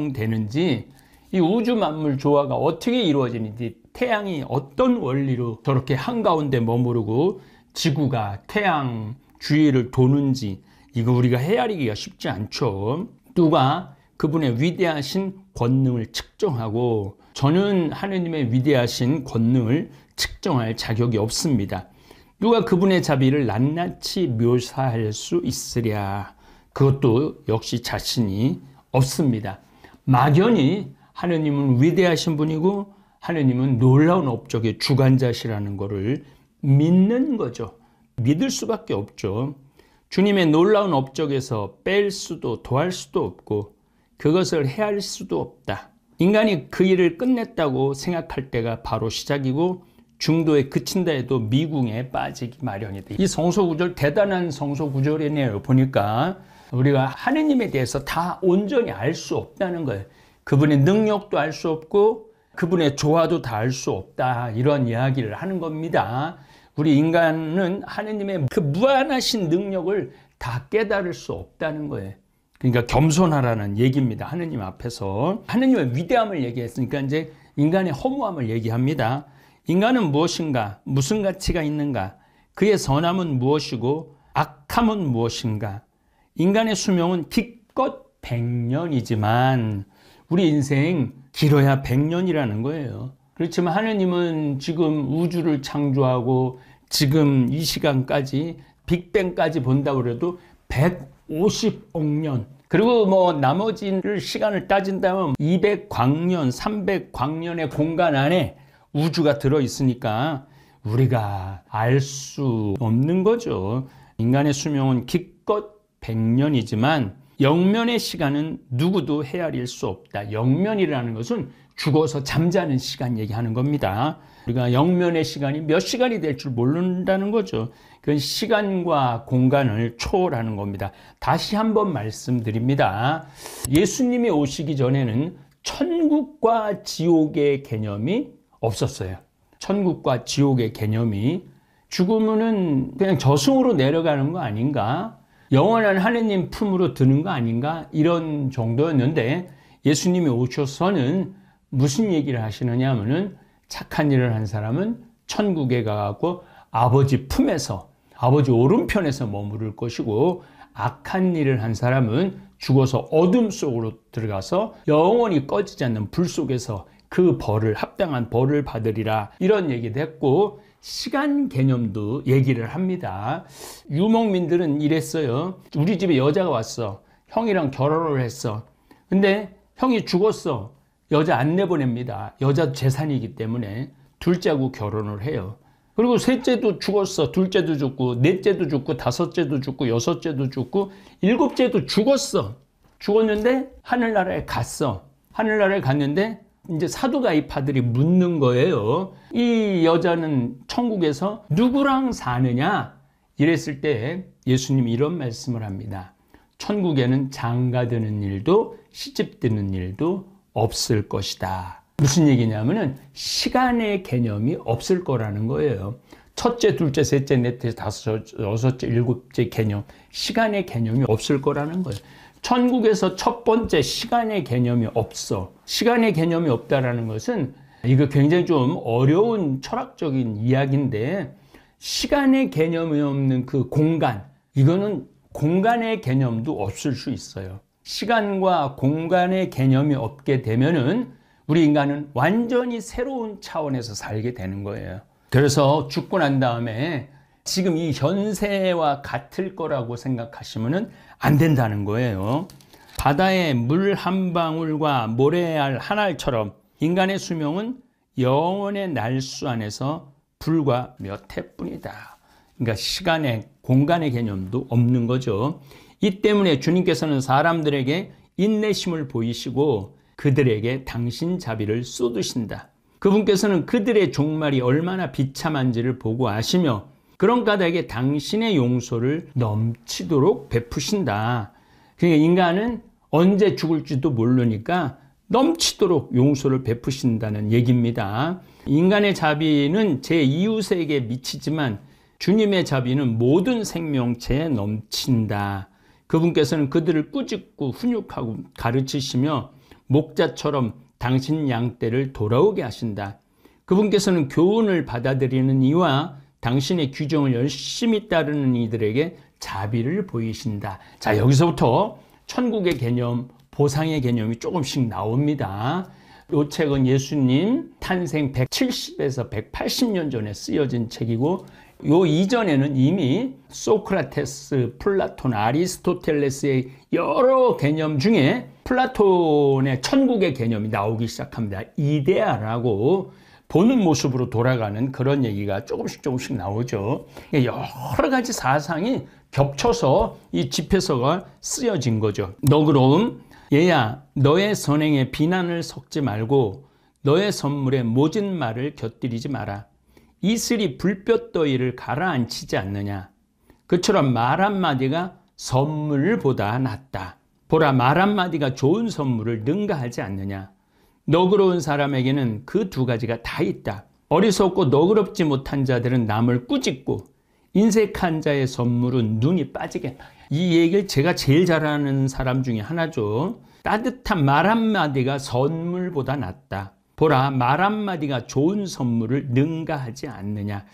형성되는지, 이 우주 만물 조화가 어떻게 이루어지는지, 태양이 어떤 원리로 저렇게 한가운데 머무르고 지구가 태양 주위를 도는지 이거 우리가 헤아리기가 쉽지 않죠. 누가 그분의 위대하신 권능을 측정하고 저는 하느님의 위대하신 권능을 측정할 자격이 없습니다. 누가 그분의 자비를 낱낱이 묘사할 수 있으랴. 그것도 역시 자신이 없습니다. 막연히 하느님은 위대하신 분이고 하느님은 놀라운 업적의 주관자시라는 것을 믿는 거죠. 믿을 수밖에 없죠. 주님의 놀라운 업적에서 뺄 수도 더할 수도 없고 그것을 헤아릴 수도 없다. 인간이 그 일을 끝냈다고 생각할 때가 바로 시작이고 중도에 그친다 해도 미궁에 빠지기 마련이다. 이 성소구절 대단한 성소구절이네요. 보니까 우리가 하느님에 대해서 다 온전히 알 수 없다는 거예요. 그분의 능력도 알 수 없고 그분의 조화도 다 알 수 없다. 이런 이야기를 하는 겁니다. 우리 인간은 하느님의 그 무한하신 능력을 다 깨달을 수 없다는 거예요. 그러니까 겸손하라는 얘기입니다. 하느님 앞에서. 하느님의 위대함을 얘기했으니까 이제 인간의 허무함을 얘기합니다. 인간은 무엇인가? 무슨 가치가 있는가? 그의 선함은 무엇이고 악함은 무엇인가? 인간의 수명은 기껏 100년이지만 우리 인생 길어야 100년이라는 거예요. 그렇지만 하느님은 지금 우주를 창조하고 지금 이 시간까지 빅뱅까지 본다고 해도 150억 년 그리고 뭐 나머지를 시간을 따진다면 200광년, 300광년의 공간 안에 우주가 들어있으니까 우리가 알 수 없는 거죠. 인간의 수명은 기껏 100년이지만 영면의 시간은 누구도 헤아릴 수 없다. 영면이라는 것은 죽어서 잠자는 시간 얘기하는 겁니다. 우리가 영면의 시간이 몇 시간이 될 줄 모른다는 거죠. 그건 시간과 공간을 초월하는 겁니다. 다시 한번 말씀드립니다. 예수님이 오시기 전에는 천국과 지옥의 개념이 없었어요. 천국과 지옥의 개념이 죽으면은 그냥 저승으로 내려가는 거 아닌가? 영원한 하느님 품으로 드는 거 아닌가? 이런 정도였는데 예수님이 오셔서는 무슨 얘기를 하시느냐 하면은 착한 일을 한 사람은 천국에 가고 아버지 품에서, 아버지 오른편에서 머무를 것이고, 악한 일을 한 사람은 죽어서 어둠 속으로 들어가서 영원히 꺼지지 않는 불 속에서 그 벌을, 합당한 벌을 받으리라. 이런 얘기도 했고, 시간 개념도 얘기를 합니다. 유목민들은 이랬어요. 우리 집에 여자가 왔어. 형이랑 결혼을 했어. 근데 형이 죽었어. 여자 안 내보냅니다. 여자 재산이기 때문에. 둘째하고 결혼을 해요. 그리고 셋째도 죽었어. 둘째도 죽고, 넷째도 죽고, 다섯째도 죽고, 여섯째도 죽고, 일곱째도 죽었어. 죽었는데 하늘나라에 갔어. 하늘나라에 갔는데 이제 사도가입파들이 묻는 거예요. 이 여자는 천국에서 누구랑 사느냐? 이랬을 때 예수님이 이런 말씀을 합니다. 천국에는 장가드는 일도 시집드는 일도 없을 것이다. 무슨 얘기냐면은 시간의 개념이 없을 거라는 거예요. 첫째, 둘째, 셋째, 넷째, 다섯, 여섯째, 일곱째 개념, 시간의 개념이 없을 거라는 거예요. 천국에서 첫 번째 시간의 개념이 없어. 시간의 개념이 없다라는 것은 이거 굉장히 좀 어려운 철학적인 이야기인데, 시간의 개념이 없는 그 공간, 이거는 공간의 개념도 없을 수 있어요. 시간과 공간의 개념이 없게 되면은 우리 인간은 완전히 새로운 차원에서 살게 되는 거예요. 그래서 죽고 난 다음에 지금 이 현세와 같을 거라고 생각하시면 안 된다는 거예요. 바다의 물 한 방울과 모래알 한 알처럼 인간의 수명은 영원의 날수 안에서 불과 몇 해뿐이다. 그러니까 시간의, 공간의 개념도 없는 거죠. 이 때문에 주님께서는 사람들에게 인내심을 보이시고 그들에게 당신 자비를 쏟으신다. 그분께서는 그들의 종말이 얼마나 비참한지를 보고 아시며 그런 까닭에 당신의 용서를 넘치도록 베푸신다. 그러니까 인간은 언제 죽을지도 모르니까 넘치도록 용서를 베푸신다는 얘기입니다. 인간의 자비는 제 이웃에게 미치지만 주님의 자비는 모든 생명체에 넘친다. 그분께서는 그들을 꾸짖고 훈육하고 가르치시며 목자처럼 당신 양떼를 돌아오게 하신다. 그분께서는 교훈을 받아들이는 이와 당신의 규정을 열심히 따르는 이들에게 자비를 보이신다. 자, 여기서부터 천국의 개념, 보상의 개념이 조금씩 나옵니다. 이 책은 예수님 탄생 170에서 180년 전에 쓰여진 책이고, 요 이전에는 이미 소크라테스, 플라톤, 아리스토텔레스의 여러 개념 중에 플라톤의 천국의 개념이 나오기 시작합니다. 이데아라고 보는 모습으로 돌아가는 그런 얘기가 조금씩 나오죠. 여러 가지 사상이 겹쳐서 이 집회서가 쓰여진 거죠. 너 그럼 얘야, 너의 선행에 비난을 섞지 말고 너의 선물에 모진 말을 곁들이지 마라. 이슬이 불볕더위를 가라앉히지 않느냐. 그처럼 말 한마디가 선물보다 낫다. 보라, 말 한마디가 좋은 선물을 능가하지 않느냐. 너그러운 사람에게는 그 두 가지가 다 있다. 어리석고 너그럽지 못한 자들은 남을 꾸짖고 인색한 자의 선물은 눈이 빠지게. 이 얘기를 제가 제일 잘하는 사람 중에 하나죠. 따뜻한 말 한마디가 선물보다 낫다. 보라, 말 한마디가 좋은 선물을 능가하지 않느냐.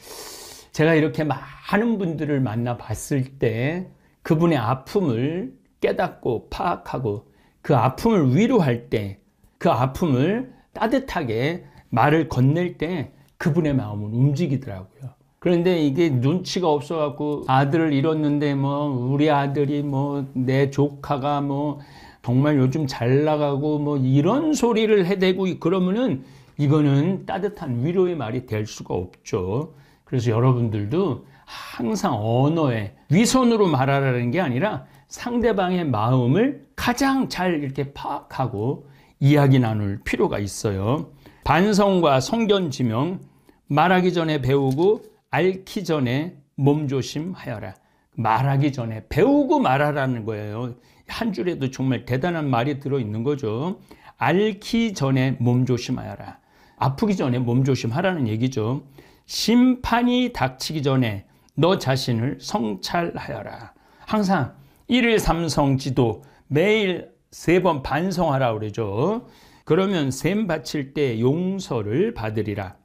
제가 이렇게 많은 분들을 만나 봤을 때 그분의 아픔을 깨닫고 파악하고 그 아픔을 위로할 때, 그 아픔을 따뜻하게 말을 건넬 때 그분의 마음은 움직이더라고요. 그런데 이게 눈치가 없어갖고 아들을 잃었는데 뭐 우리 아들이 뭐 내 조카가 뭐 정말 요즘 잘 나가고 뭐 이런 소리를 해대고 그러면은 이거는 따뜻한 위로의 말이 될 수가 없죠. 그래서 여러분들도 항상 언어에 위선으로 말하라는 게 아니라 상대방의 마음을 가장 잘 이렇게 파악하고 이야기 나눌 필요가 있어요. 반성과 성견 지명, 말하기 전에 배우고 앓기 전에 몸조심하여라. 말하기 전에 배우고 말하라는 거예요. 한 줄에도 정말 대단한 말이 들어있는 거죠. 앓기 전에 몸조심하여라. 아프기 전에 몸조심하라는 얘기죠. 심판이 닥치기 전에 너 자신을 성찰하여라. 항상 1일 3성지도 매일 3번 반성하라 그러죠. 그러면 셈 바칠 때 용서를 받으리라.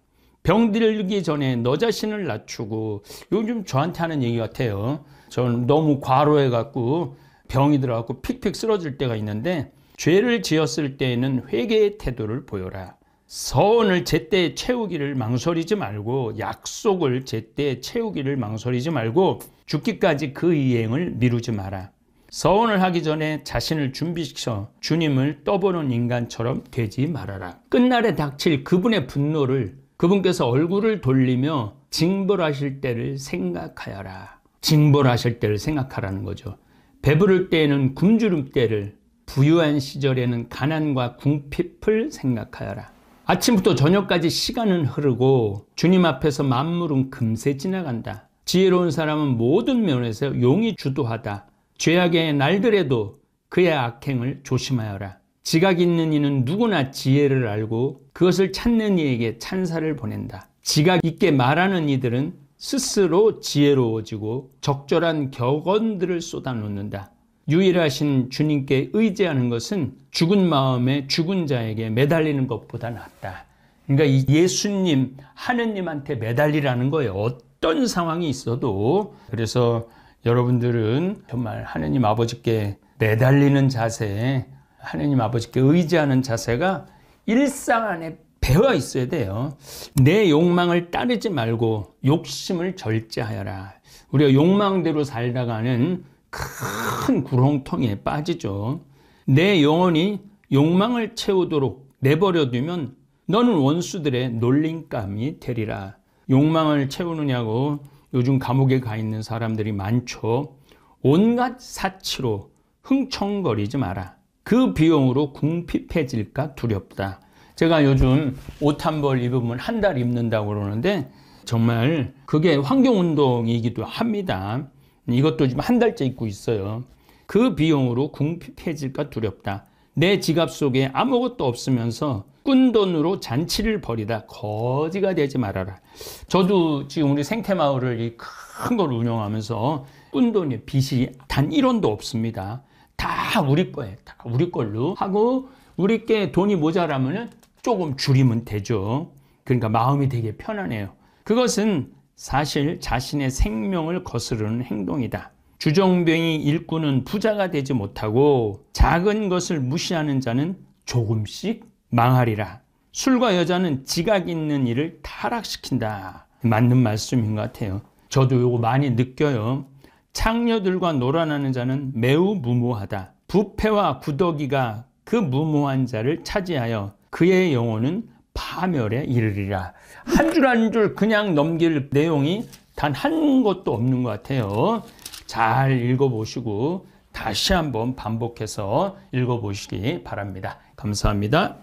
병들기 전에 너 자신을 낮추고, 요즘 저한테 하는 얘기 같아요. 저는 너무 과로해갖고 병이 들어갖고 픽픽 쓰러질 때가 있는데, 죄를 지었을 때에는 회개의 태도를 보여라. 서원을 제때 채우기를 망설이지 말고, 약속을 제때 채우기를 망설이지 말고, 죽기까지 그 이행을 미루지 마라. 서원을 하기 전에 자신을 준비시켜 주님을 떠보는 인간처럼 되지 말아라. 끝날에 닥칠 그분의 분노를, 그분께서 얼굴을 돌리며 징벌하실 때를 생각하여라. 징벌하실 때를 생각하라는 거죠. 배부를 때에는 굶주림 때를, 부유한 시절에는 가난과 궁핍을 생각하여라. 아침부터 저녁까지 시간은 흐르고 주님 앞에서 만물은 금세 지나간다. 지혜로운 사람은 모든 면에서 용이 주도하다. 죄악의 날들에도 그의 악행을 조심하여라. 지각 있는 이는 누구나 지혜를 알고 그것을 찾는 이에게 찬사를 보낸다. 지각 있게 말하는 이들은 스스로 지혜로워지고 적절한 격언들을 쏟아놓는다. 유일하신 주님께 의지하는 것은 죽은 마음에 죽은 자에게 매달리는 것보다 낫다. 그러니까 이 예수님, 하느님한테 매달리라는 거예요. 어떤 상황이 있어도. 그래서 여러분들은 정말 하느님 아버지께 매달리는 자세, 하느님 아버지께 의지하는 자세가 일상 안에 배어 있어야 돼요. 내 욕망을 따르지 말고 욕심을 절제하여라. 우리가 욕망대로 살다가는 큰 구렁텅이에 빠지죠. 내 영혼이 욕망을 채우도록 내버려 두면 너는 원수들의 놀림감이 되리라. 욕망을 채우느냐고 요즘 감옥에 가 있는 사람들이 많죠. 온갖 사치로 흥청거리지 마라. 그 비용으로 궁핍해질까 두렵다. 제가 요즘 옷 한 벌 입으면 한 달 입는다고 그러는데 정말 그게 환경운동이기도 합니다. 이것도 지금 한 달째 입고 있어요. 그 비용으로 궁핍해질까 두렵다. 내 지갑 속에 아무것도 없으면서 꾼돈으로 잔치를 벌이다 거지가 되지 말아라. 저도 지금 우리 생태마을을 큰 걸 운영하면서 꾼돈의 빚이 단 1원도 없습니다. 다 우리 거예요. 다 우리 걸로 하고, 우리께 돈이 모자라면 조금 줄이면 되죠. 그러니까 마음이 되게 편안해요. 그것은 사실 자신의 생명을 거스르는 행동이다. 주정뱅이 일꾼은 부자가 되지 못하고 작은 것을 무시하는 자는 조금씩 망하리라. 술과 여자는 지각 있는 일을 타락시킨다. 맞는 말씀인 것 같아요. 저도 이거 많이 느껴요. 창녀들과 놀아나는 자는 매우 무모하다. 부패와 구더기가 그 무모한 자를 차지하여 그의 영혼은 파멸에 이르리라. 한 줄 한 줄 그냥 넘길 내용이 단 한 것도 없는 것 같아요. 잘 읽어보시고 다시 한번 반복해서 읽어보시기 바랍니다. 감사합니다.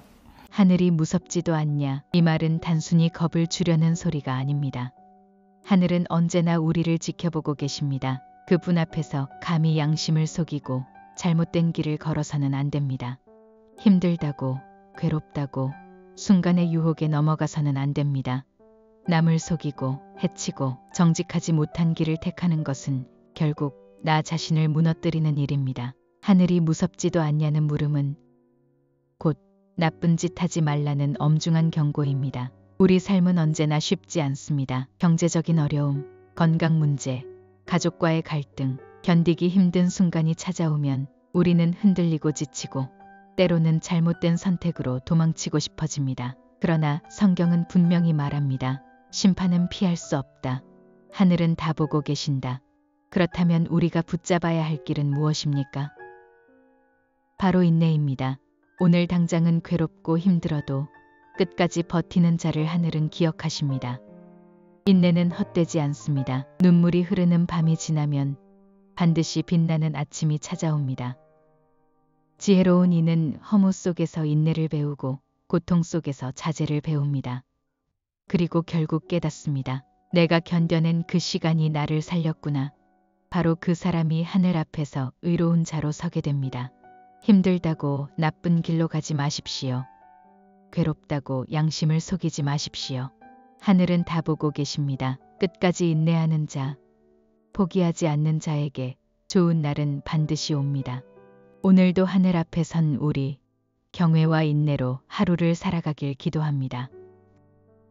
하늘이 무섭지도 않냐. 이 말은 단순히 겁을 주려는 소리가 아닙니다. 하늘은 언제나 우리를 지켜보고 계십니다. 그분 앞에서 감히 양심을 속이고 잘못된 길을 걸어서는 안 됩니다. 힘들다고, 괴롭다고, 순간의 유혹에 넘어가서는 안 됩니다. 남을 속이고 해치고 정직하지 못한 길을 택하는 것은 결국 나 자신을 무너뜨리는 일입니다. 하늘이 무섭지도 않냐는 물음은 곧 나쁜 짓 하지 말라는 엄중한 경고입니다. 우리 삶은 언제나 쉽지 않습니다. 경제적인 어려움, 건강 문제, 가족과의 갈등, 견디기 힘든 순간이 찾아오면 우리는 흔들리고 지치고 때로는 잘못된 선택으로 도망치고 싶어집니다. 그러나 성경은 분명히 말합니다. 심판은 피할 수 없다. 하늘은 다 보고 계신다. 그렇다면 우리가 붙잡아야 할 길은 무엇입니까? 바로 인내입니다. 오늘 당장은 괴롭고 힘들어도 끝까지 버티는 자를 하늘은 기억하십니다. 인내는 헛되지 않습니다. 눈물이 흐르는 밤이 지나면 반드시 빛나는 아침이 찾아옵니다. 지혜로운 이는 허무 속에서 인내를 배우고 고통 속에서 자제를 배웁니다. 그리고 결국 깨닫습니다. 내가 견뎌낸 그 시간이 나를 살렸구나. 바로 그 사람이 하늘 앞에서 의로운 자로 서게 됩니다. 힘들다고 나쁜 길로 가지 마십시오. 괴롭다고 양심을 속이지 마십시오. 하늘은 다 보고 계십니다. 끝까지 인내하는 자, 포기하지 않는 자에게 좋은 날은 반드시 옵니다. 오늘도 하늘 앞에 선 우리, 경외와 인내로 하루를 살아가길 기도합니다.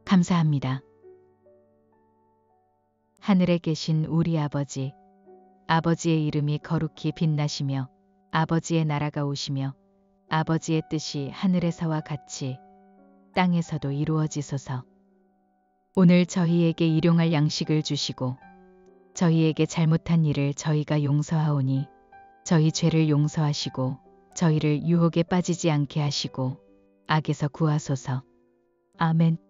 감사합니다. 하늘에 계신 우리 아버지, 아버지의 이름이 거룩히 빛나시며 아버지의 나라가 오시며 아버지의 뜻이 하늘에서와 같이 땅에서도 이루어지소서. 오늘 저희에게 일용할 양식을 주시고 저희에게 잘못한 일을 저희가 용서하오니 저희 죄를 용서하시고 저희를 유혹에 빠지지 않게 하시고 악에서 구하소서. 아멘.